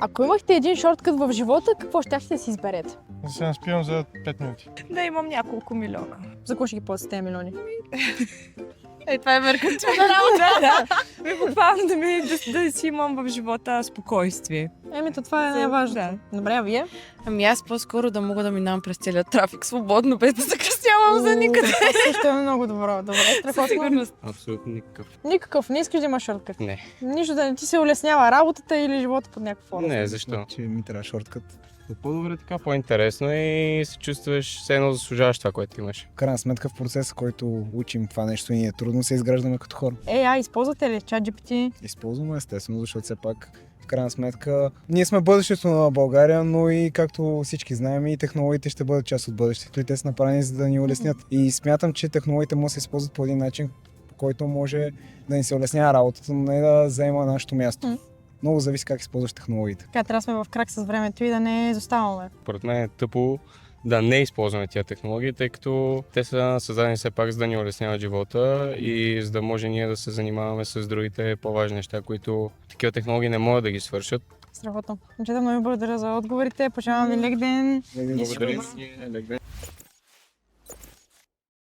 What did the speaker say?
Ако имахте един шорткът в живота, какво щяхте да си изберете? Да се наспивам за 5 минути. Да имам няколко милиона. За какво ще ги платите тези милиони? Това е меркантилна работа. Буквално да си имам в живота спокойствие. То това е най-важно. Да. Добре, а вие? Ами аз по-скоро да мога да минавам през целия трафик свободно, без да закъснявам за никъде. Това също е много добро. Добре, Със страхотно. сигурност. Абсолютно никакъв. Никакъв, не искаш да имаш шорткът. Не. Нищо да не ти се улеснява работата или живота под някаква форма. Не, защо? Че ми трябва шорткът. По-добре така, по-интересно и се чувстваш все едно заслужаваш това, което имаш. В крайна сметка в процеса, който учим това нещо и ние трудно се изграждаме като хора. Използвате ли ChatGPT? Използваме естествено, защото все пак в крайна сметка ние сме бъдещето на България, но и както всички знаем и технологиите ще бъдат част от бъдещето и те са направени за да ни улеснят. И смятам, че технологиите може да се използват по един начин, по който може да ни се улеснява работата, но не да заема нашето място. Много зависи как използваш технологиите. Така трябва да сме в крак с времето и да не изоставаме. Според мен е тъпо да не използваме тия технологии, тъй като те са създадени все пак за да ни улесняват живота и за да може ние да се занимаваме с другите по-важни неща, които такива технологии не могат да ги свършат. Страхотно. Момчета, много ви благодаря за отговорите. Пожелавам ви лек ден. Благодаря.